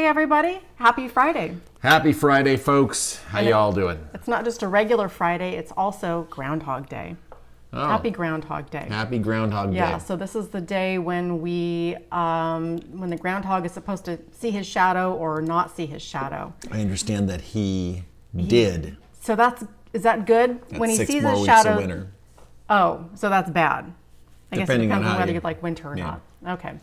everybody. Happy Friday. Happy Friday, folks. How y'all doing? It's not just a regular Friday, it's also Groundhog Day. Oh, Happy Groundhog Day. Happy Groundhog Day. Yeah, so this is the day when when the groundhog is supposed to see his shadow or not see his shadow. I understand that he did. So is that good? That's when he 6 sees more his weeks shadow. of winter. Oh, so that's bad. I guess it Depending depends on on how whether you- you like winter or not. Okay.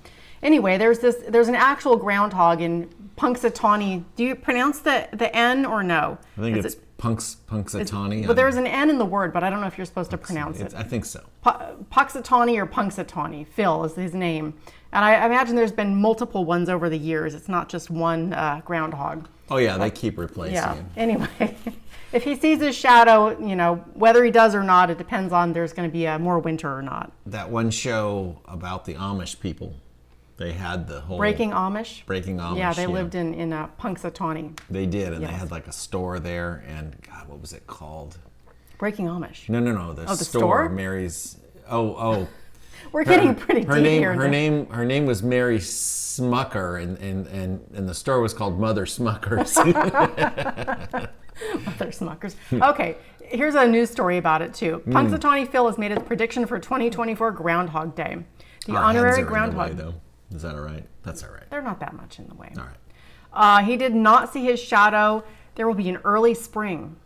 Anyway, there's an actual groundhog in Punxsutawney. Do you pronounce the N or no? I think it's Punxsutawney. But there's an N in the word, but I don't know if you're supposed to pronounce it. I think so. Punxsutawney or Punxsutawney. Phil is his name. And I imagine there's been multiple ones over the years. It's not just one groundhog. Oh yeah, they keep replacing him. Anyway, if he sees his shadow, whether he does or not, it depends on there's going to be more winter or not. That one show about the Amish people, they had the whole Breaking Amish? Yeah, they lived in Punxsutawney. They did, and Yes. they had like a store there, and God, what was it called? Breaking Amish. No. The store? Mary's. Oh. We're getting pretty deep here. Her name was Mary Smucker, and the store was called Mother Smuckers. Mother Smuckers. Okay, here's a news story about it too. Punxsutawney Phil has made its prediction for 2024 Groundhog Day. The Our honorary heads are groundhog. in the way, though. Is that all right? That's all right. They're not that much in the way. All right. He did not see his shadow. There will be an early spring.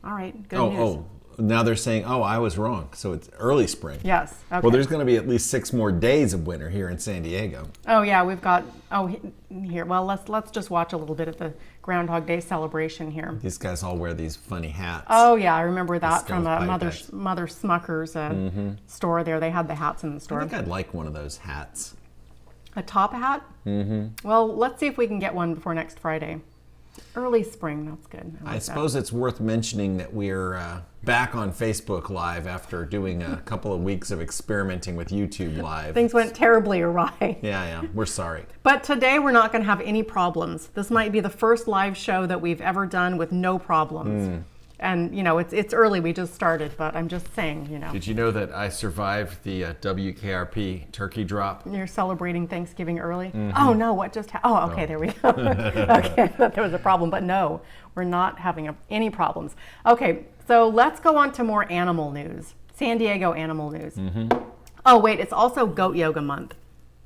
All right, good news. Now they're saying, I was wrong. So it's early spring. Yes. Okay. Well, there's going to be at least 6 more days of winter here in San Diego. Oh yeah, we've got. Here. Well, let's just watch a little bit of the Groundhog Day celebration here. These guys all wear these funny hats. Oh yeah, I remember that The from stovepipe Mother Smucker's store there. They had the hats in the store. I think I'd like one of those hats. A top hat? Mm-hmm. Well, let's see if we can get one before next Friday. Early spring, that's good. I suppose it's worth mentioning that we're back on Facebook Live after doing a couple of weeks of experimenting with YouTube Live. Things went terribly awry. Yeah, we're sorry. But today we're not going to have any problems. This might be the first live show that we've ever done with no problems. And, it's early. We just started, but I'm just saying, Did you know that I survived the WKRP turkey drop? You're celebrating Thanksgiving early? Oh, no, what just happened? Oh, okay, there we go. Okay, I thought there was a problem, but no, we're not having any problems. Okay, so let's go on to more animal news. San Diego animal news. Oh, wait, it's also Goat Yoga Month.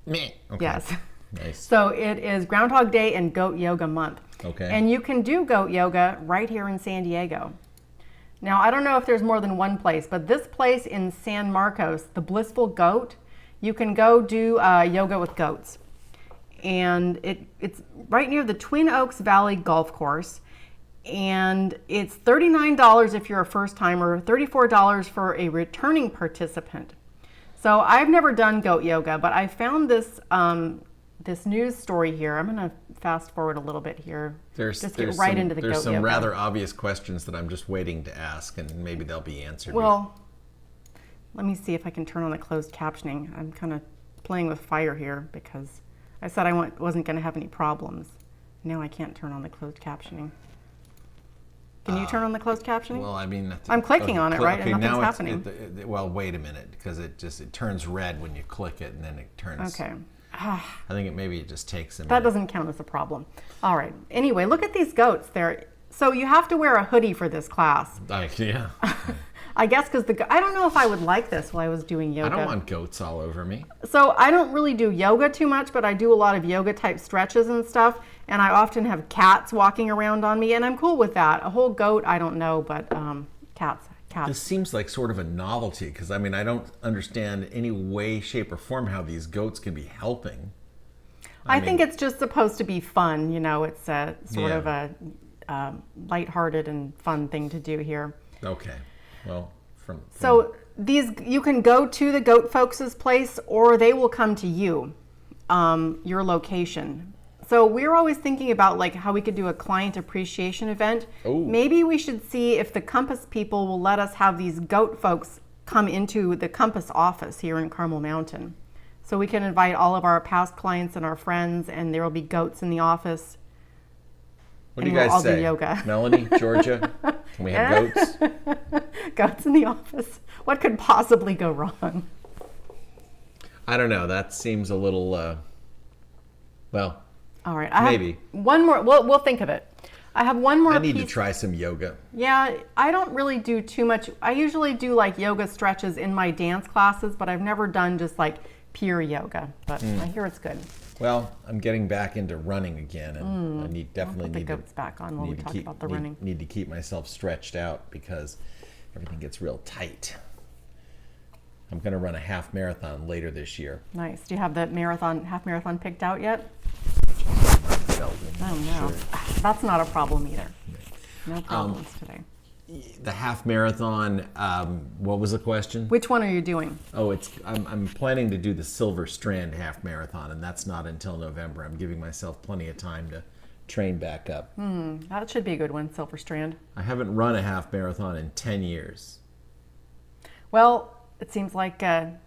Meh. Okay. Yes. Nice. So it is Groundhog Day and Goat Yoga Month. Okay. And you can do goat yoga right here in San Diego. Now, I don't know if there's more than one place, but this place in San Marcos, the Blissful Goat, you can go do yoga with goats. And it's right near the Twin Oaks Valley Golf Course. And it's $39 if you're a first timer, $34 for a returning participant. So I've never done goat yoga, but I found this news story here. I'm going to fast forward a little bit here. Just get right into the goat yoga. There's some rather obvious questions that I'm just waiting to ask, and maybe they'll be answered. Well, let me see if I can turn on the closed captioning. I'm kind of playing with fire here because I said I wasn't going to have any problems. Now I can't turn on the closed captioning. Can you turn on the closed captioning? Well, I mean, I'm clicking on it, right? Okay, And nothing's now happening. well, wait a minute, because it turns red when you click it, and then it turns. Okay. I think maybe it just takes a minute. That doesn't count as a problem. All right. Anyway, look at these goats. So you have to wear a hoodie for this class. Yeah. I guess because I don't know if I would like this while I was doing yoga. I don't want goats all over me. So I don't really do yoga too much, but I do a lot of yoga type stretches and stuff. And I often have cats walking around on me, and I'm cool with that. A whole goat, I don't know, but cats. This seems like sort of a novelty because, I mean, I don't understand any way, shape, or form how these goats can be helping. I think it's just supposed to be fun. It's a sort of a lighthearted and fun thing to do here. Okay. Well, So you can go to the goat folks' place, or they will come to you, your location. So we're always thinking about like how we could do a client appreciation event. Ooh. Maybe we should see if the Compass people will let us have these goat folks come into the Compass office here in Carmel Mountain. So we can invite all of our past clients and our friends, and there will be goats in the office. What do you guys say? Do yoga. Melanie, Georgia, can we have goats? Goats in the office. What could possibly go wrong? I don't know. That seems a little, All right. Maybe. One more. We'll think of it. I have one more I need piece. to try some yoga. Yeah, I don't really do too much. I usually do like yoga stretches in my dance classes, but I've never done just like pure yoga. But I hear it's good. Well, I'm getting back into running again, and I definitely Put the need goats back on while we talk about the running. Need to keep myself stretched out because everything gets real tight. I'm going to run a half marathon later this year. Nice. Do you have the half marathon picked out yet? Oh no, that's not a problem either. No problems today. The half marathon. What was the question? Which one are you doing? Oh, I'm planning to do the Silver Strand half marathon, and that's not until November. I'm giving myself plenty of time to train back up. That should be a good one, Silver Strand. I haven't run a half marathon in 10 years. Well, it seems like a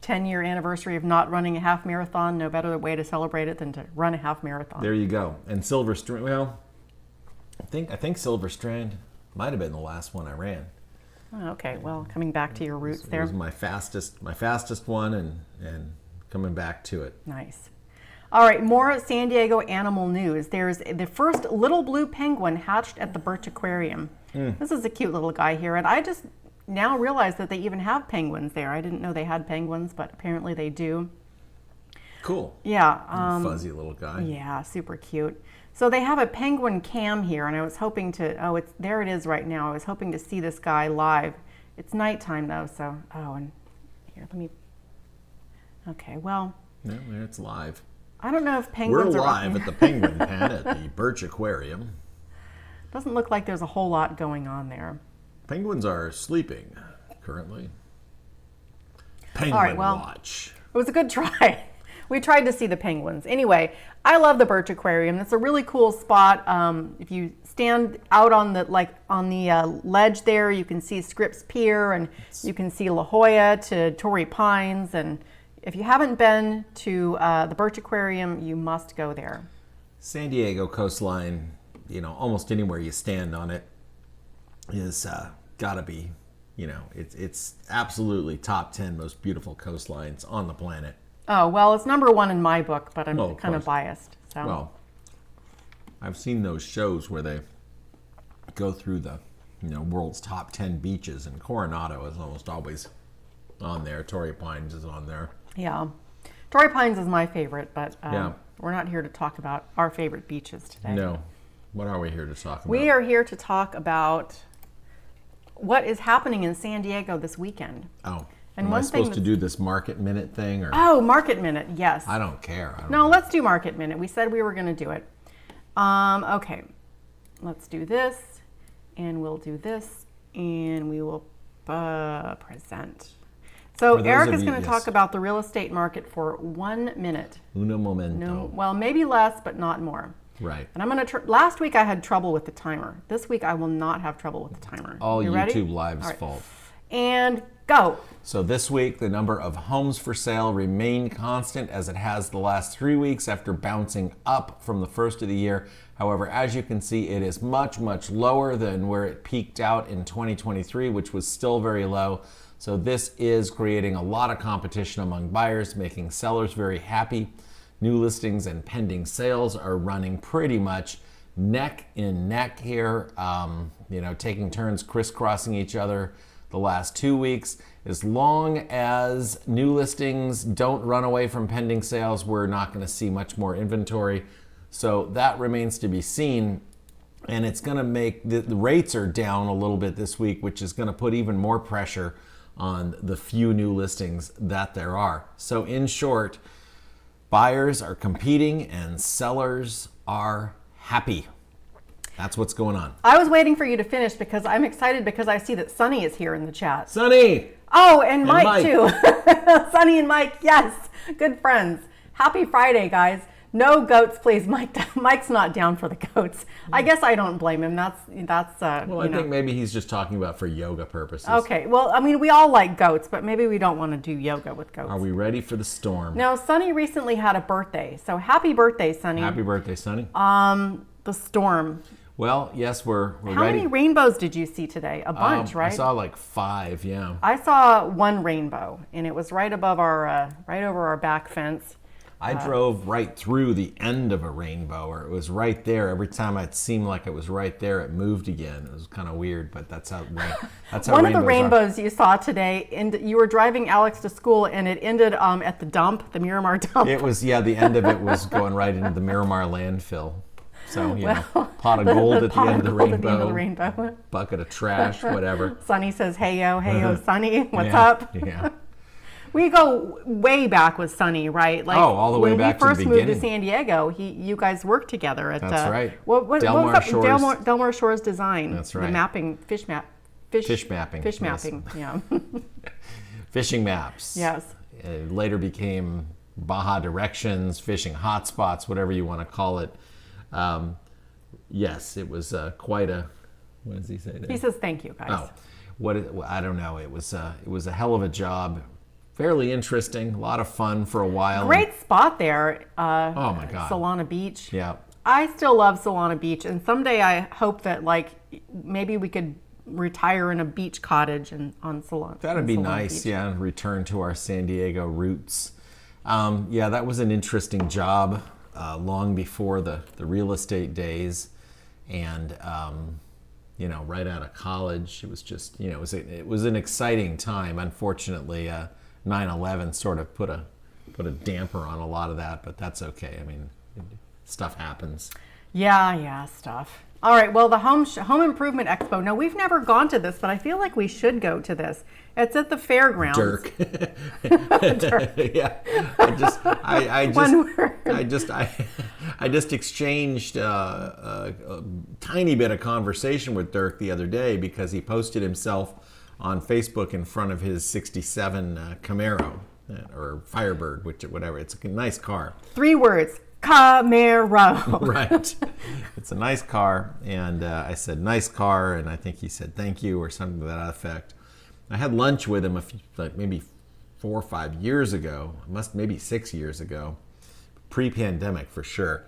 10-year anniversary of not running a half marathon. No better way to celebrate it than to run a half marathon. There you go. And Silver Strand. Well, I think Silver Strand might have been the last one I ran. Oh, okay. Well, coming back to your roots there. It was my fastest one, and coming back to it. Nice. All right, more San Diego animal news. There's the first little blue penguin hatched at the Birch Aquarium. This is a cute little guy here, and I just now realize that they even have penguins there. I didn't know they had penguins, but apparently they do. Cool. Yeah. Fuzzy little guy. Yeah, super cute. So they have a penguin cam here, and I was hoping to, there it is right now. I was hoping to see this guy live. It's nighttime though, so, and here, okay, well. No, it's live. I don't know if penguins We're live at the penguin pen at the Birch Aquarium. Doesn't look like there's a whole lot going on there. Penguins are sleeping currently. Penguin All right, well, watch. It was a good try. We tried to see the penguins. Anyway, I love the Birch Aquarium. It's a really cool spot. If you stand out on the ledge there, you can see Scripps Pier, and you can see La Jolla to Torrey Pines. And if you haven't been to the Birch Aquarium, you must go there. San Diego coastline, almost anywhere you stand on it is gotta be, it's absolutely top 10 most beautiful coastlines on the planet. Oh, well, it's number one in my book, but I'm kind of biased. So. Well, I've seen those shows where they go through the, world's top 10 beaches, and Coronado is almost always on there. Torrey Pines is on there. Yeah. Torrey Pines is my favorite, but yeah. We're not here to talk about our favorite beaches today. No. What are we here to talk about? We are here to talk about what is happening in San Diego this weekend. Oh. And Am I supposed to do this Market Minute thing? Or? Oh, Market Minute, yes. I don't care. Let's do Market Minute. We said we were going to do it. Okay, let's do this, and we'll do this, and we will present. So Eric is going to talk about the real estate market for 1 minute. Uno momento. No, well, maybe less, but not more. Right. And I'm going to, last week I had trouble with the timer. This week I will not have trouble with the timer. All you YouTube ready? Live's fault. And go. So this week, the number of homes for sale remained constant as it has the last 3 weeks after bouncing up from the first of the year. However, as you can see, it is much, much lower than where it peaked out in 2023, which was still very low. So this is creating a lot of competition among buyers, making sellers very happy. New listings and pending sales are running pretty much neck and neck here, taking turns crisscrossing each other the last 2 weeks. As long as new listings don't run away from pending sales, we're not going to see much more inventory. So that remains to be seen. And it's going to make the rates are down a little bit this week, which is going to put even more pressure on the few new listings that there are. So in short, buyers are competing and sellers are happy. That's what's going on. I was waiting for you to finish because I'm excited because I see that Sunny is here in the chat. Sunny! Oh, and Mike too. Sunny and Mike, yes, good friends. Happy Friday, guys. No goats, please. Mike's not down for the goats. I guess I don't blame him. That's. Well, I think maybe he's just talking about for yoga purposes. Okay. Well, I mean, we all like goats, but maybe we don't want to do yoga with goats. Are we ready for the storm? Now, Sunny recently had a birthday, so happy birthday, Sunny. Happy birthday, Sunny. The storm. Well, yes, we're ready. How many rainbows did you see today? A bunch, right? I saw like 5, yeah. I saw one rainbow, and it was right above our, right over our back fence. I drove right through the end of a rainbow, or it was right there. Every time it seemed like it was right there, it moved again. It was kind of weird, but that's how One of the rainbows you saw today, and you were driving Alex to school, and it ended at the dump, the Miramar dump. It was, yeah, the end of it was going right into the Miramar landfill. So, pot of gold at the end of the rainbow, bucket of trash, whatever. Sonny says, hey yo, Sonny, what's up? Yeah. We go way back with Sonny, right? Like, all the way back to the beginning. When we first moved to San Diego, you guys worked together at That's right. What was Shores. Delmar Shores Design. That's right. The mapping, fish mapping. Yes. Yeah. Fishing maps. Yes. It later became Baja Directions, fishing hotspots, whatever you want to call it. Yes, it was quite a. What does he say there? He says, "Thank you, guys." I don't know. It was a hell of a job. Fairly interesting, a lot of fun for a while. Great spot there. Oh my God. Solana Beach. Yeah. I still love Solana Beach, and someday I hope that maybe we could retire in a beach cottage on Solana. That'd be nice, Beach. yeah. Return to our San Diego roots. Yeah, that was an interesting job long before the real estate days, and right out of college, it was just it was an exciting time. Unfortunately, 9/11 sort of put a damper on a lot of that, but that's okay. I mean, stuff happens. Yeah, stuff. All right, well, the Home Improvement Expo. No, we've never gone to this, but I feel like we should go to this. It's at the fairgrounds. Dirk. Dirk. Yeah. I just exchanged a tiny bit of conversation with Dirk the other day because he posted himself on Facebook in front of his 67 Camaro or Firebird, whatever. It's a nice car. 3 words. Camaro. Right. It's a nice car. And I said, nice car. And I think he said, thank you, or something to that effect. I had lunch with him maybe 4 or 5 years ago. Maybe 6 years ago. Pre-pandemic for sure.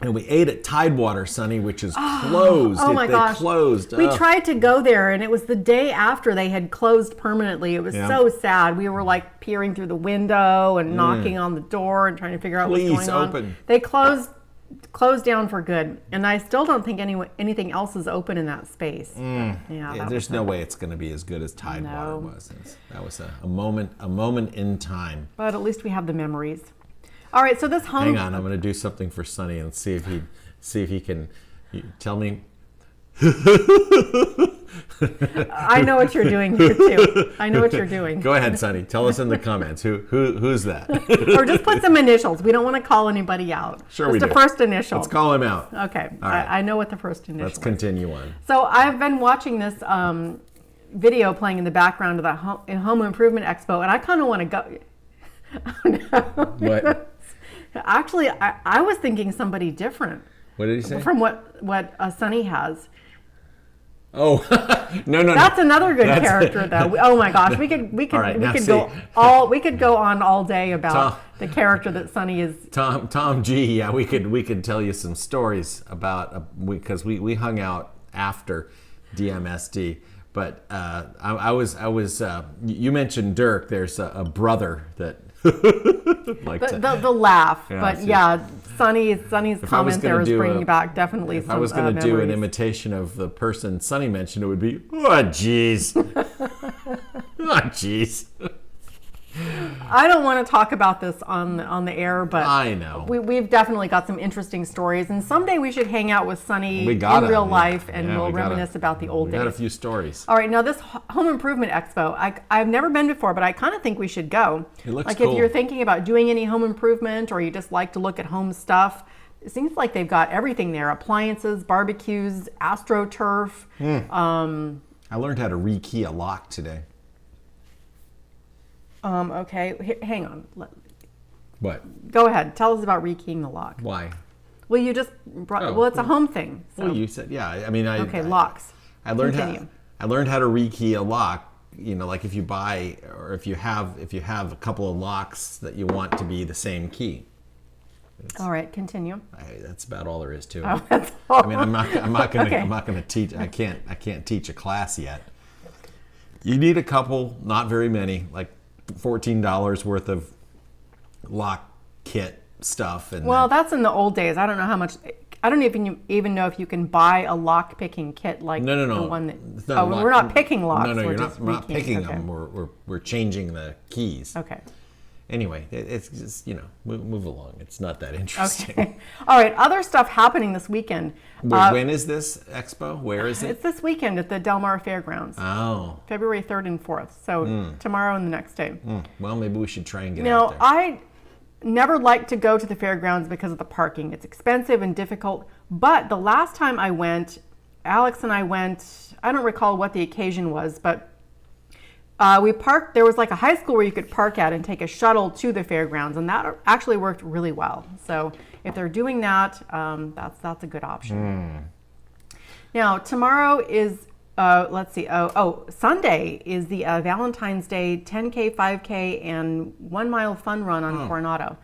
And we ate at Tidewater, Sonny, which is closed. Oh my gosh. They closed. We tried to go there, and it was the day after they had closed permanently. It was so sad. We were peering through the window and knocking on the door and trying to figure out what's going on. Open. They closed down for good, and I still don't think anything else is open in that space. Yeah, there's no way it's going to be as good as Tidewater was. That was a moment in time. But at least we have the memories. All right, so this home. Hang on, I'm going to do something for Sonny and see if he can tell me. I know what you're doing here too. I know what you're doing. Go ahead, Sonny. Tell us in the comments who's that. Or just put some initials. We don't want to call anybody out. Sure, we do. Just the first initial. Let's call him out. Okay. All right. I know what the first initial. Let's continue on. So I've been watching this video playing in the background of the Home Improvement Expo, and I kind of want to go. Oh no. What? Actually, I was thinking somebody different. What did he say? From what Sonny has. Oh, no. That's another good character, though. Oh my gosh, we could go on all day about the character that Sonny is. Tom G. Yeah, we could tell you some stories about because we hung out after DMSD. But I was you mentioned Dirk. There's a brother that. The laugh, yeah, but yeah, Sonny's comment there is bringing back definitely some memories. If I was going to do an imitation of the person Sonny mentioned, it would be, oh, jeez. Oh, jeez. I don't want to talk about this on the air, but I know we've definitely got some interesting stories, and someday we should hang out with Sonny in real life, and we'll reminisce about the old days. We got a few stories. All right, now this Home Improvement Expo, I've never been before, but I kind of think we should go. It looks cool. If you're thinking about doing any home improvement, or you just like to look at home stuff, it seems like they've got everything there: appliances, barbecues, AstroTurf. I learned how to rekey a lock today. Okay, hang on. What? Go ahead. Tell us about rekeying the lock. Why? Well, you just brought. Well, it's a home thing. So. Well, you said I mean, locks. I learned how to rekey a lock. Like if you buy or if you have a couple of locks that you want to be the same key. All right, continue. That's about all there is to it. Oh, that's all. I mean, I'm not going to teach. I can't teach a class yet. You need a couple, not very many, like $14 worth of lock kit stuff. And Well, that's in the old days. I don't know how much. I don't even know if you can buy a lock picking kit like no. the one that. It's not a lock. We're not picking locks. No, we're we're not picking okay. them. We're changing the keys. Okay. Anyway, it's just, move along. It's not that interesting. Okay. All right. Other stuff happening this weekend. When is this expo? Where is it? It's this weekend at the Del Mar Fairgrounds. Oh. February 3rd and 4th. So tomorrow and the next day. Well, maybe we should try and get out there. Now, I never like to go to the fairgrounds because of the parking. It's expensive and difficult. But the last time I went, Alex and I went, I don't recall what the occasion was, but we parked, there was like a high school where you could park at and take a shuttle to the fairgrounds, and that actually worked really well. So if they're doing that, that's a good option. Now, tomorrow is, let's see, Sunday is the Valentine's Day 10K, 5K, and 1 mile fun run on Coronado.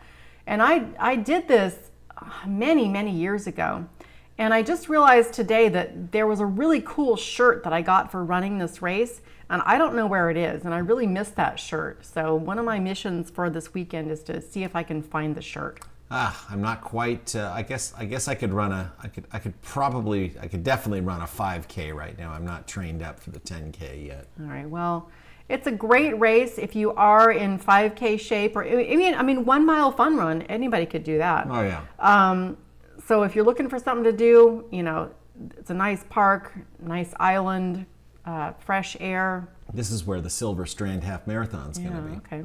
And I did this many, many years ago. And I just realized today that there was a really cool shirt that I got for running this race, and I don't know where it is, and I really missed that shirt. So one of my missions for this weekend is to see if I can find the shirt. I'm not quite. I guess I could run I could definitely run a 5K right now. I'm not trained up for the 10K yet. All right. Well, it's a great race if you are in 5K shape, or I mean 1 mile fun run. Anybody could do that. Oh yeah. So if you're looking for something to do, it's a nice park, nice island, fresh air. This is where the Silver Strand Half Marathon's going to be. Okay.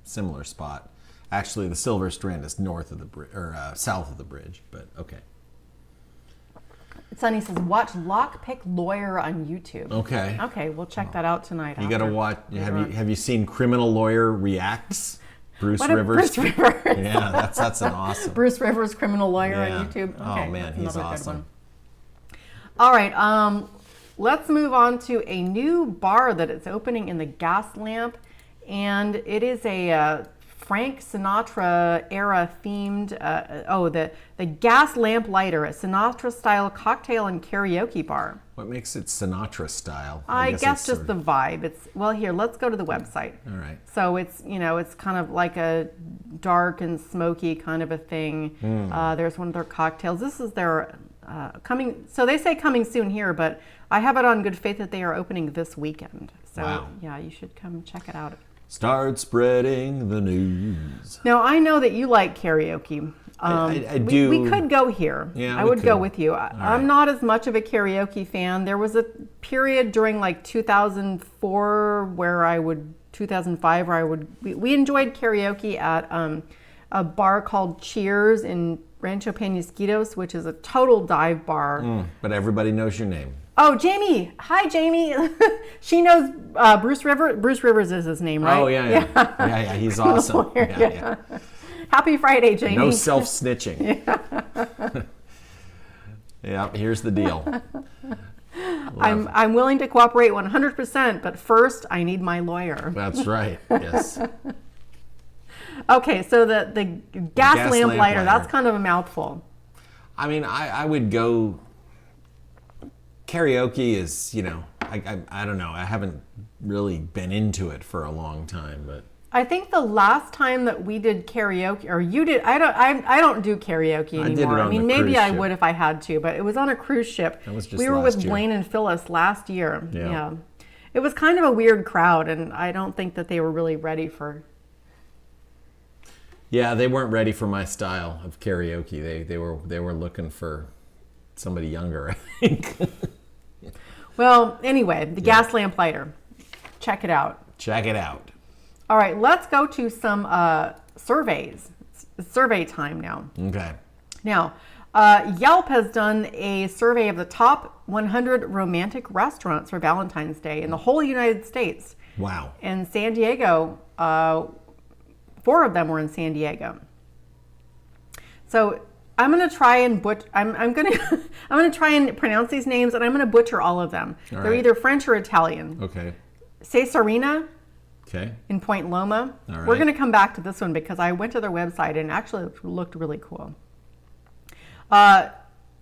Similar spot. Actually, the Silver Strand is north of the south of the bridge, but okay. Sonny says, watch Lockpick Lawyer on YouTube. Okay. Okay, we'll check that out tonight. You got to watch. Have you seen Criminal Lawyer Reacts? Bruce Rivers. Bruce Rivers. Yeah, that's an awesome. Bruce Rivers, Criminal Lawyer on YouTube. Okay, oh man, he's awesome. All right, let's move on to a new bar that is opening in the Gas Lamp, and it is a Frank Sinatra era themed. The Gas Lamp Lighter, a Sinatra style cocktail and karaoke bar. What makes it Sinatra style? I guess just the vibe. Here, let's go to the website. All right. So it's kind of like a dark and smoky kind of a thing. There's one of their cocktails. This is their coming. So they say coming soon here, but I have it on good faith that they are opening this weekend. So wow. Yeah, you should come check it out. Start spreading the news. Now I know that you like karaoke. I do. We could go here. Yeah, I would could. go with you. I'm not as much of a karaoke fan. There was a period during like 2004 2005 where we enjoyed karaoke at a bar called Cheers in Rancho Penasquitos, which is a total dive bar. But everybody knows your name. Oh, Jamie. Hi, Jamie. She knows Bruce Rivers. Bruce Rivers is his name, right? Oh, yeah. Yeah, he's awesome. Yeah. Happy Friday, Jamie. No self-snitching. Yeah, here's the deal. I'm willing to cooperate 100%, but first I need my lawyer. That's right, yes. Okay, so the gas lamp lighter, that's kind of a mouthful. I mean, I would go... Karaoke is, I don't know. I haven't really been into it for a long time, but... I think the last time that we did karaoke, or you did, I don't do karaoke anymore. I did it on the maybe cruise I ship. would if I had to, but it was on a cruise ship. That was just we were last with year. Blaine and Phyllis last year. Yeah. It was kind of a weird crowd, and I don't think that they were really ready for... Yeah, they weren't ready for my style of karaoke. They were looking for somebody younger, I think. Well, anyway, the gas lamp lighter. Check it out. Check it out. All right, let's go to some surveys. It's survey time now. Okay. Now, Yelp has done a survey of the top 100 romantic restaurants for Valentine's Day in the whole United States. Wow. And San Diego, 4 of them were in San Diego. So I'm gonna try and I'm gonna try and pronounce these names, and I'm gonna butcher all of them. All They're right. either French or Italian. Okay. Cesarina Okay. in Point Loma. All right. We're gonna come back to this one because I went to their website and actually it looked really cool.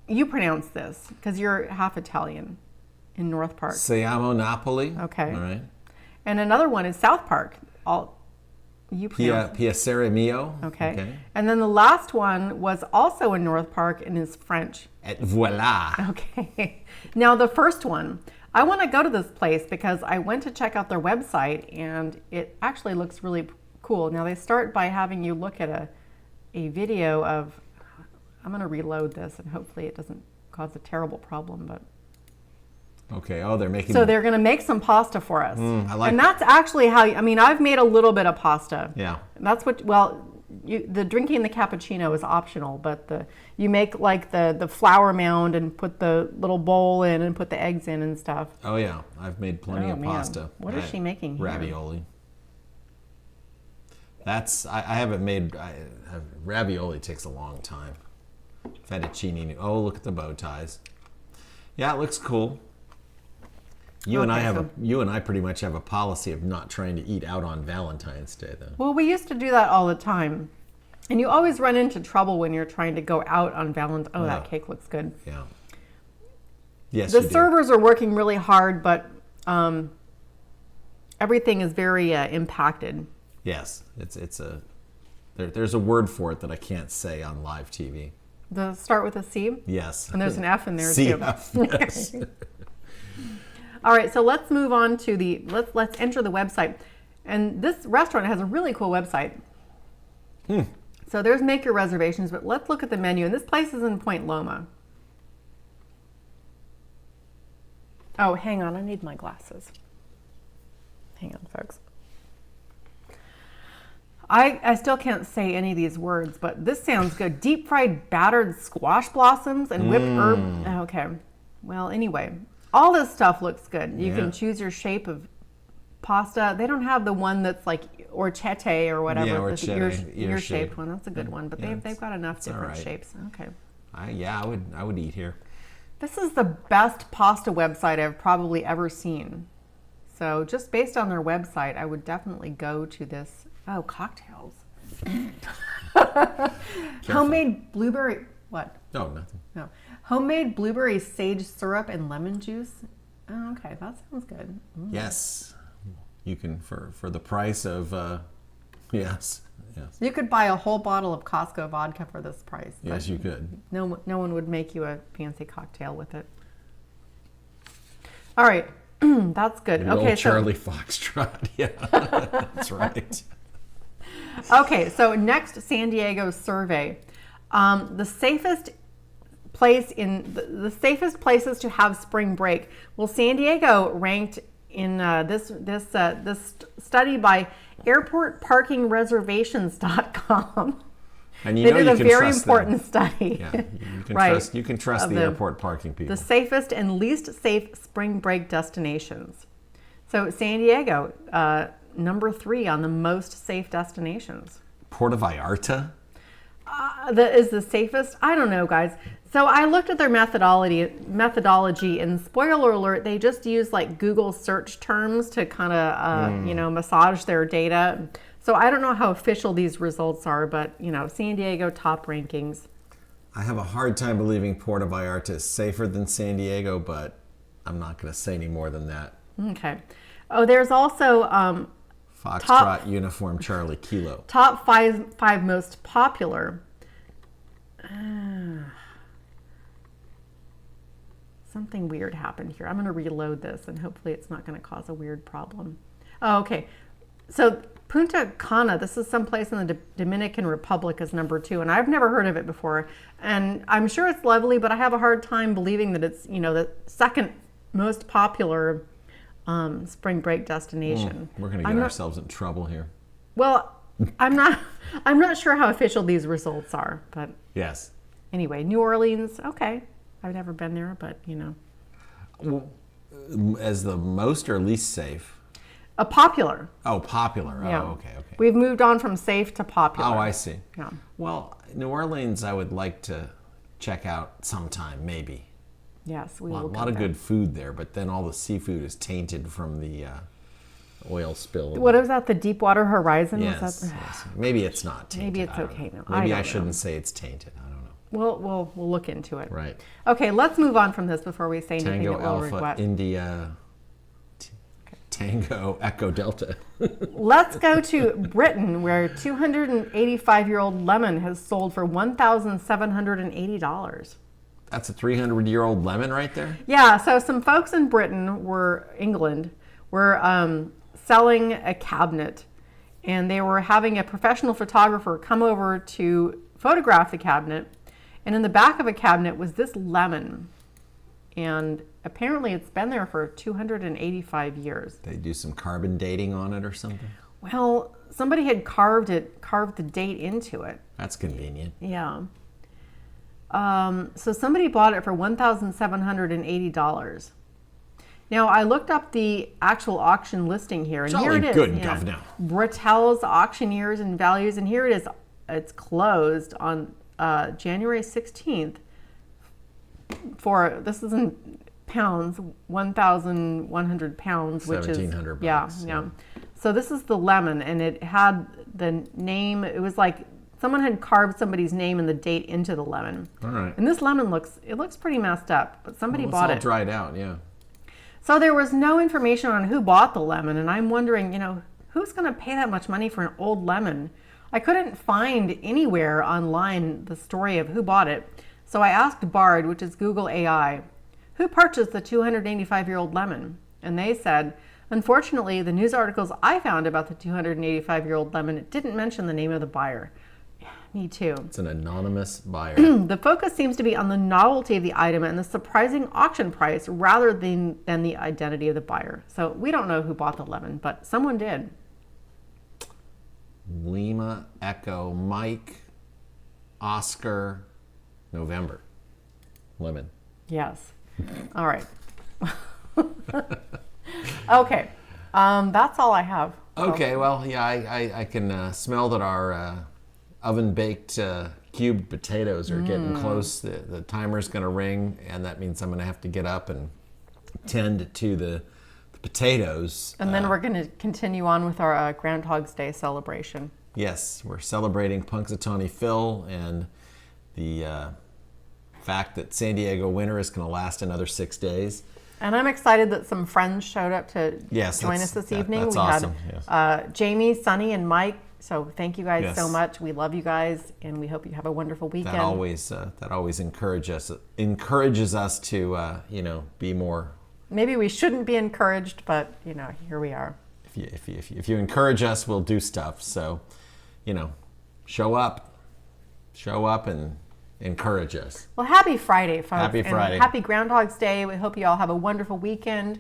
You pronounce this because you're half Italian in North Park. Siamo Napoli. Okay. All right. And another one is South Park. You pronounce it. Piacere Mio. Okay. And then the last one was also in North Park and is French. Et voila. Okay. Now the first one, I want to go to this place because I went to check out their website and it actually looks really cool. Now they start by having you look at a video of, I'm going to reload this and hopefully it doesn't cause a terrible problem, but. Okay, oh, they're making... So they're going to make some pasta for us. I like and that's actually how, I mean, I've made a little bit of pasta. Yeah. That's what, well, the drinking the cappuccino is optional, but you make like the flour mound and put the little bowl in and put the eggs in and stuff. Oh yeah, I've made plenty of pasta. What is she making here? Ravioli. That's, I haven't made, ravioli takes a long time. Fettuccine, oh look at the bow ties. Yeah, it looks cool. You and I pretty much have a policy of not trying to eat out on Valentine's Day, though. Well, we used to do that all the time, and you always run into trouble when you're trying to go out on Valentine's. Oh, that cake looks good. Yeah. Yes. The servers are working really hard, but everything is very impacted. Yes, there's a word for it that I can't say on live TV. The start with a C. Yes. And there's an F in there CF, too. Yes. All right, so let's move on to let's enter the website. And this restaurant has a really cool website. So there's make your reservations, but let's look at the menu. And this place is in Point Loma. Oh, hang on, I need my glasses. Hang on, folks. I still can't say any of these words, but this sounds good. Deep fried battered squash blossoms and whipped herb. Okay, well, anyway. All this stuff looks good. You can choose your shape of pasta. They don't have the one that's like orchette or whatever. Yeah, the ear-shaped one. That's a good one. But they've got enough different shapes. Okay. I would eat here. This is the best pasta website I've probably ever seen. So just based on their website, I would definitely go to this. Oh, cocktails. Homemade blueberry. What? No, nothing. No. Homemade blueberry sage syrup and lemon juice. Oh, okay, that sounds good. Yes, you can for the price of yes. You could buy a whole bottle of Costco vodka for this price. Yes, you could. No one would make you a fancy cocktail with it. All right, that's good. The old Charlie Foxtrot. Yeah, that's right. Okay, so next San Diego survey, the safest places to have spring break. Well, San Diego ranked in this study by airportparkingreservations.com. And they did a very important study. Yeah, you can trust the airport parking people. The safest and least safe spring break destinations. So San Diego, number 3 on the most safe destinations. Puerto Vallarta? Is the safest? I don't know, guys. So I looked at their methodology, and spoiler alert, they just use like Google search terms to kind of massage their data. So I don't know how official these results are, but San Diego top rankings. I have a hard time believing Puerto Vallarta is safer than San Diego, but I'm not going to say any more than that. Okay. Oh, there's also Foxtrot Uniform Charlie Kilo. Top five most popular. Something weird happened here. I'm going to reload this, and hopefully it's not going to cause a weird problem. Oh, okay. So Punta Cana, this is someplace in the Dominican Republic, is number 2, and I've never heard of it before. And I'm sure it's lovely, but I have a hard time believing that it's the second most popular spring break destination. We're going to get ourselves in trouble here. Well, I'm not sure how official these results are, but yes. Anyway, New Orleans, okay. I've never been there, but Well, as the most or least safe? Popular. Oh, popular. Yeah. Oh, okay. We've moved on from safe to popular. Oh, I see. Yeah. Well, New Orleans, I would like to check out sometime, maybe. Yes, we will. A go lot of there. good food there, but then all the seafood is tainted from the oil spill. What is that? The Deepwater Horizon? Yes. Maybe it's not tainted. Maybe it's okay now. Maybe I shouldn't say it's tainted. I don't know. We'll look into it. Right. Okay, let's move on from this before we say anything Tango that we'll Alpha regret. India Tango Echo Delta. Let's go to Britain, where 285-year-old lemon has sold for $1,780. That's a 300-year-old lemon right there? Yeah, so some folks in England, were selling a cabinet, and they were having a professional photographer come over to photograph the cabinet, and in the back of a cabinet was this lemon, and apparently it's been there for 285 years. They do some carbon dating on it or something? Well, somebody had carved the date into it. That's convenient. Yeah. So somebody bought it for $1,780. Now, I looked up the actual auction listing here, and here it is. Good, Governor. Britell's auction years and values, and here it is. It's closed on January 16th for, this is in pounds, 1,100 pounds, which is $1,700. Yeah. So this is the lemon, and it had the name. It was like someone had carved somebody's name and the date into the lemon. All right. And this lemon looks pretty messed up, but somebody bought it. It's all dried out, yeah. So there was no information on who bought the lemon, and I'm wondering, who's going to pay that much money for an old lemon? I couldn't find anywhere online the story of who bought it. So I asked Bard, which is Google AI, who purchased the 285-year-old lemon? And they said, unfortunately, the news articles I found about the 285-year-old lemon, it didn't mention the name of the buyer. Me too. It's an anonymous buyer. The focus seems to be on the novelty of the item and the surprising auction price rather than the identity of the buyer. So we don't know who bought the lemon, but someone did. Lima, Echo, Mike, Oscar, November. Lemon. Yes. All right. Okay. That's all I have. Okay, well, yeah, I can smell that our oven-baked cubed potatoes are getting close. The timer's going to ring, and that means I'm going to have to get up and tend to the potatoes. And then we're going to continue on with our Groundhog's Day celebration. Yes, we're celebrating Punxsutawney Phil and the fact that San Diego winter is going to last another 6 days. And I'm excited that some friends showed up to join us this evening. That's we awesome. had Jamie, Sunny, and Mike. So thank you guys Yes. so much. We love you guys, and we hope you have a wonderful weekend. That always encourages us to be more. Maybe we shouldn't be encouraged, but here we are. If you encourage us, we'll do stuff. So, show up and encourage us. Well, happy Friday, folks. Happy Friday. And happy Groundhog's Day. We hope you all have a wonderful weekend.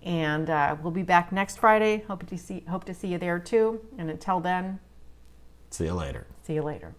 And we'll be back next Friday. Hope to see you there too. And until then, see you later. See you later.